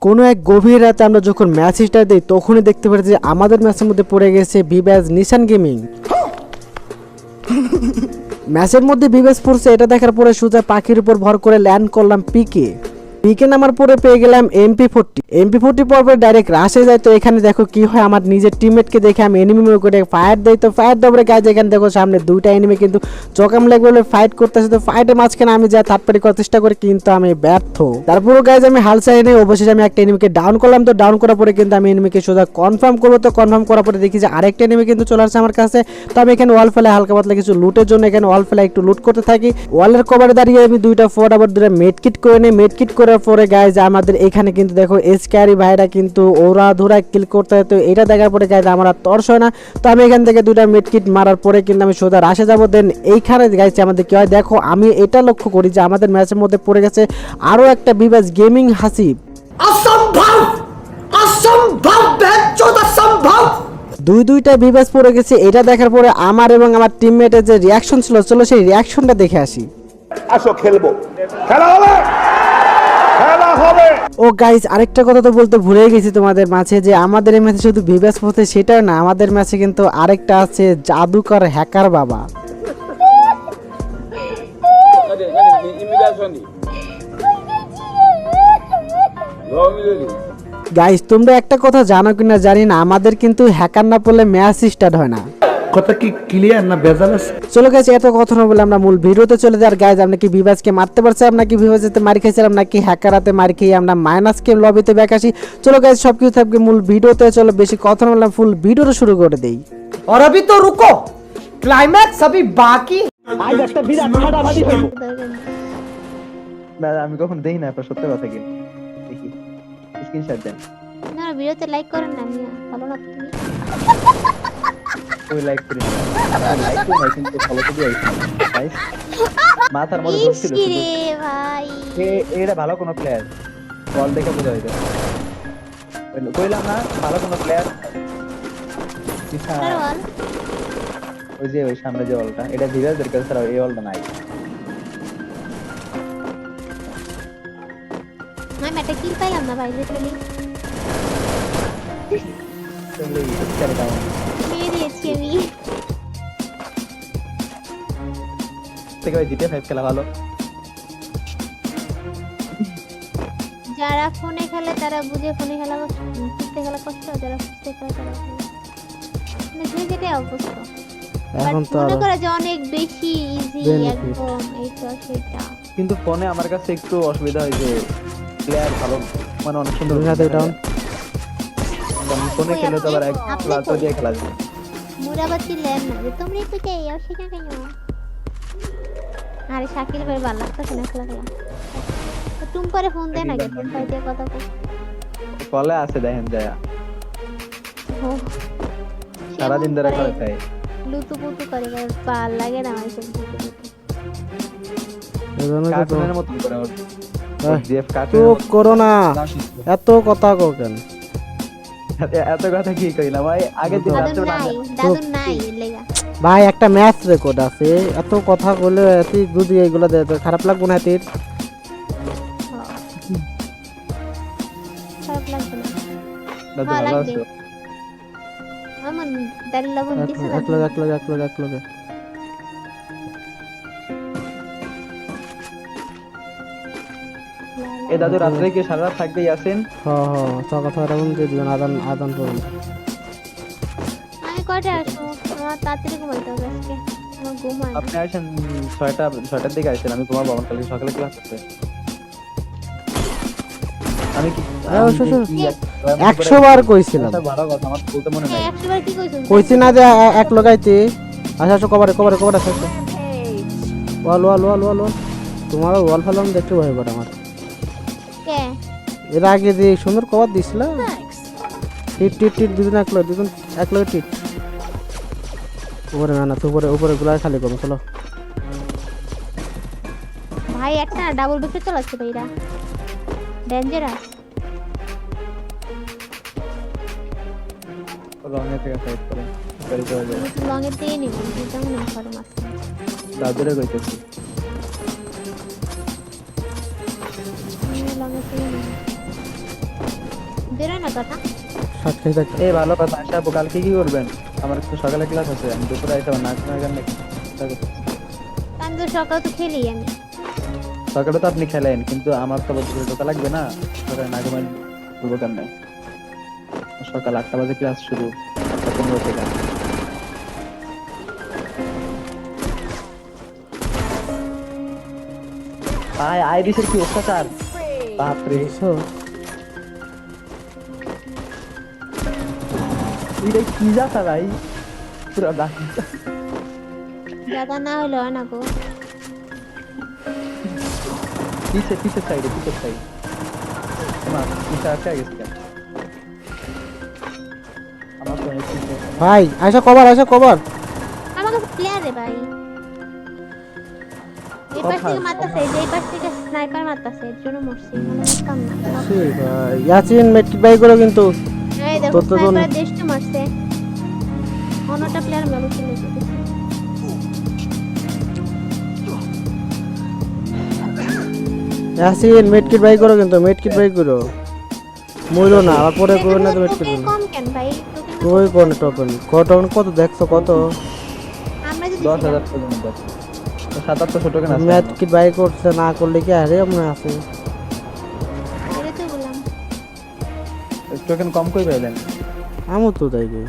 কোনো এক গভীর রাতে আমরা যখন ম্যাচ স্টার্ট দিই তখনই দেখতে পারি যে আমাদের ম্যাচের মধ্যে পড়ে গেছে ভিভ্যাজ নিশান গেমিং। ম্যাচের মধ্যে ভিভ্যাজ পড়ছে, এটা দেখার পরে সোজা পাখির উপর ভর করে ল্যান্ড করলাম পিকে নামার পরে পেয়ে গেলাম MP40 পর ডাইরেক্ট রাশে যাই। তো এখানে দেখো কি হয়, আমার নিজের টিমমেটকে দেখে আমি এনিমি করে ফায়ার দেই। তো ফায়ার দেওয়ার গাইজ এখানে দেখো সামনে দুইটা এনিমি কিন্তু চকাম লাগবে বলে ফাইট করতেছে। তো ফাইটের মাঝখানে আমি যা থার্ড পার্টি করার চেষ্টা করি কিন্তু আমি ব্যর্থ। তারপরে গাইজ আমি হাল ছাড়িয়ে নিয়ে অবশেষে আমি একটা এনিমিকে ডাউন করলাম। তো ডাউন করার পরে কিন্তু আমি এনিমিকে সোজা কনফার্ম করবো। তো কনফার্ম করার পরে দেখি যে আরেকটা এনিমি কিন্তু চলে আসছে আমার কাছে। তো আমি এখানে ওয়াল ফেলে হালকা পাতলা কিছু লুটের জন্য এখানে ওয়াল ফেলে একটু লুট করতে থাকি। ওয়ালের কভারে দাঁড়িয়ে আমি দুইটা ফোর আবার দুটা মেডকিট করে নিই। মেডকিট করার পরে গাইজ আমাদের এখানে কিন্তু দেখো এসকেআরি ভাইরা কিন্তু ওরা ধরা কিল করতে হয়। তো এটা দেখার পরে গাইজ আমার আর তর্স হয় না। তো আমি এখান থেকে দুইটা মেডকিট মারার পরে কিন্তু আমি সোজা রাশে যাবো। দেন এইখানে গাইজ আমাদের কি হয় দেখো, আমি এটা লক্ষ্য করি যে আমাদের ম্যাচের মধ্যে পড়ে গেছে আরো একটা ভিভ্যাজ গেমিং হাসিব। দুইটা ভিভ্যাজ পড়ে গেছে। এটা দেখার পরে আমার এবং আমার টিমমেটের যে রিয়াকশন ছিল, চলো সেই রিয়াকশনটা দেখে আসি। আসো খেলবো, খেলা হবে, খেলা হবে। ও গাইস, আরেকটা কথা তো বলতে ভুলে গেছি তোমাদের মাঝে, যে আমাদের এই ম্যাচে শুধু ভিভ্যাজ পড়ছে সেটাও না, আমাদের ম্যাচে কিন্তু আরেকটা আছে জাদুকর হ্যাকার বাবা। গাইস, তোমরা একটা কথা জানো কিনা জানি না, আমাদের কিন্তু হ্যাকার না পড়লে ম্যাচ স্টার্ট হয় না। কথা কি ক্লিয়ার না ভেজাল আছে? চলো গাইস, এত কথা না বলে আমরা মূল ভিডিওতে চলে যাই। আর গাইস, আমরা কি ভিভ্যাজকে মারতে পারছিলাম নাকি ভিভ্যাজেতে মার খাইছিলাম নাকি হ্যাকার হাতে মার খেয়ে আমরা মাইনাস কে লবিতে ব্যাক আসি। চলো গাইস, সবকিছু থাকবে মূল ভিডিওতে। চলো বেশি কথা না বললাম, ফুল ভিডিওটা শুরু করে দেই। और अभी तो रुको, क्लाइमैक्स अभी बाकी। না আমি কখন দেখি না, আপনার সত্য কথা কি দেখি স্ক্রিনশট দেন। না ভিডিওতে লাইক করেন না, আমি ভালো না তুমি। ওই লাইক করি লাইক তো নাই কিন্তু ফলো তো দিই গাইস। মাথার মধ্যে ধরছিল ইস রে ভাই, এটা ভালো কোনো প্লেয়ার বল দেখে বোঝা যায়। কইলাম না ভালো কোনো প্লেয়ার। আর বল ওই যে ওই সামনে যে বলটা, এটা ভিভ্যাজের কাছে আর এই বলটা নাই। আমি একটা কিল পাইলাম না ভাই, লিটারালি তাহলে ইচ্ছা দাও মেরে দিয়েছি আমি। থেকে ওই জিতে 5 খেলা ভালো। যারা ফোনে খেলে তারা বুঝে ফোনে খেলা বুঝতে খেলা কষ্ট, যারা বুঝতে খেলে তারা মানে যে যেটা অবস্থা। এখন তো মনে করে যে অনেক বেশি ইজি একদম এইটা সেটা, কিন্তু ফোনে আমার কাছে একটু অসুবিধা হয় যে প্লেয়ার ভালো মানে অনেক সুন্দর ডাউন ফোনে খেলে তো আবার এক ক্লাস দিয়ে খেলা যায়। মুরাবাতি লেন না যে তোমরা একটু চাই আর সেটা কেন। আরে শাকিল ভাই ভালো লাগতেছে না খেলা খেলা। তুমি পরে ফোন দেন আগে, ফোন পাই দিয়ে কথা বল। কলে আছে দেখেন যায় সারা দিন ধরে করে তাই লুতু পুতু করে ভাল লাগে না আমার সব লুতু পুতু। কার্টুনের মত করে ওর জিএফ কার্টুন। চুপ করো না, এত কথা কও কেন? এত কথা কি কইলাম ভাই, আগে দিন রাতে দাদু নাই লেগা ভাই একটা ম্যাচ রেকর্ড আছে, এত কথা বলে এত যদি এইগুলা দে তো খারাপ লাগবে না তীর? খারাপ লাগবে না, দাদু ভালো ভালো লাগবে। আছো? আমার দাঁড়ি লবণ দিছে না। এক লগে এই দাদু রাত্রে কি সারা রাত থাকবে ইয়াসিন? সকাল ছয়টা পর্যন্ত দিবেন, আদান পর্যন্ত। আমি কয়টা আসবো? আমার তাড়াতাড়ি ঘুমাইতে হবে আজকে, আমার ঘুম হয় না। আপনি আসেন 6টার দিকে আসেন, আমি ঘুমাবো, আমার কালকে সকালে ক্লাস আছে। আমি কি 100 বার কইছিলাম, ভালো কথা আমার বলতে মনে নাই। 100 বার কি কইছো? কইছি না যে এক লগাইতে। আচ্ছা কভারে আছে। ওয়াল তোমার ওয়াল ফেলাম দেখতে ভয় করে আমার। কে এর আগে যে সুন্দর কভার দিছিল, টিট দুজন এক লগে টিট উপরে না উপরে গুলা খালি করো। চলো ভাই, একটা ডাবল বিকেট চলাচ্ছে ভাইরা, ডেঞ্জারাস। রঙে থেকে ফাইট করে গাড়ি চলে যায়। লঙের দিয়ে নিব, এটা মনে করে মারতে। দাদুরে কইতেছি লঙের দিয়ে নিব। বেরোয় না কথা। শর্ট খেয়ে দেখ। এই ভালো কথা, আসবো কালকে কি করবেন? আমার তো সকালে ক্লাস আছে, আমি দুপুরে আইসা না শোনার কারণে আমি তো সকাল তো খেলি আমি। সকালে তো আপনি খেলেন, কিন্তু আমার তো বছর ঢোকা লাগবে না, সকালে না ঘুমাই করবো কেমনে? সকাল 8টা বাজে ক্লাস শুরু, 8:15 থেকে। আইরিশের কি অত্যাচার, বাপরে! দেখছো? এটা কি যাতা ভাই, পুরো দাদা না হলো হয় না গো। পিছের সাইডে পিছে আটকে গেছে কেন? আমার তো অনেক পিছে। ভাই আয়শা কভার আমার কাছে প্লেয়ার রে ভাই। এই পাশ থেকে মারতাছে, এই পাশ থেকে স্নাইপার মারতাছে, এর জন্য মরছি। মানে কাম না। সেই ভাই ইয়াসিন মেটকি বাই করো কিন্তু এই দেখো তোর তো স্নাইপার দেশটা মারছে। অন্যটা প্লেয়ার মেরে ফেলেছে। ইয়াসিন মেটকি বাই করো কিন্তু মেটকি বাই করো মইরো না আবার পরে করো না তো মেটকি তোকে কম কেন ভাই? তোকে কই কোন টোকেন কত দেখছো কত আমরা যদি 10,000 পর্যন্ত 7700 টোকেন আছে। মেটকি বাই করছে না করলে কি আরে আমরা আছে এটা তো বললাম। টোকেন কম কই পাইলেন? আমু তো তাই কি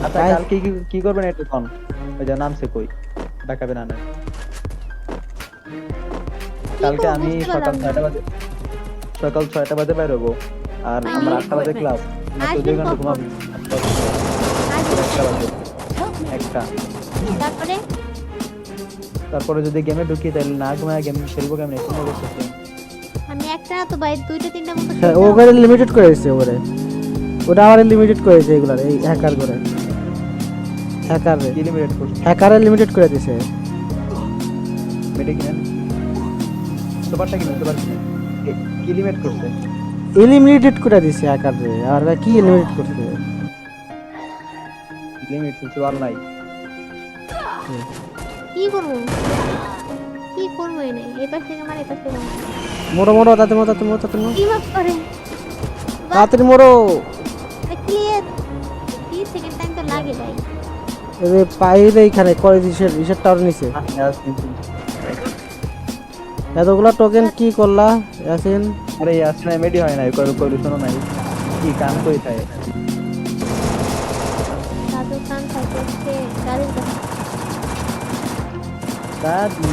আচ্ছা কালকে কি করবেন একটু কোন? ওই যে নামছে কই দেখাবেন না? কালকে আমি সকাল 6টা বাজে বাইর হবো, আর আমার 8টা বাজে ক্লাস। তো 2 ঘন্টা ঘুমাবো। একটা তারপরে যদি গেমে ঢুকি তাহলে না ঘুমায় গেম খেলবো কেমনে? কোনো অবস্থা নেই। আমি একটা না তো ভাই, দুইটা তিনটা মতো হ্যাঁ ওখানে লিমিটেড করে দিয়েছে ওটা আবার লিমিটেড করে দিয়েছে এগুলার এই হ্যাকার করে কি লিমিটেড করছে? হ্যাকারে লিমিটেড করে দিয়েছে মেটে কিনেন, সুপারটা কিনেন, সুপার কিনেন। কি লিমিট করছে? এলিমিনেটেড করে দিয়েছে হ্যাকারে আর ভাই কি এলিমিনেট করছে লিমিট কিছু আর নাই। কি করবো এনে? এই পাশ থেকে মার, এই পাশ থেকে মার। মোড়ো তাতে মোড়ো কি ভাব করে? তাড়াতাড়ি মোড়ো ক্লিয়ার 30 সেকেন্ড টাইম তো লাগে ভাই। এই যে পাইলে এইখানে করে দিছে রিসেট টাওয়ার নিচে এতগুলা টোকেন কি করলা ইয়াসিন আরে আসলে এমডি হয় না, কই শোনো নাই কি কাম কই থাকে। দাদু কান খাইছে গাড়ি দাদি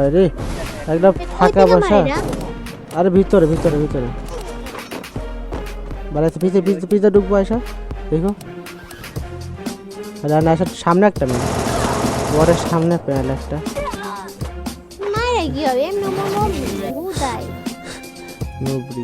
আরে একটা ফাঁকা বসা আরে ভিতরে মানে পিছে ঢুকবো আয়সা দেখো আরে না সামনে একটা মেয়ে ওরের সামনে প্যানেল একটা মারে কি হবে? এমন হুদাই নোবরি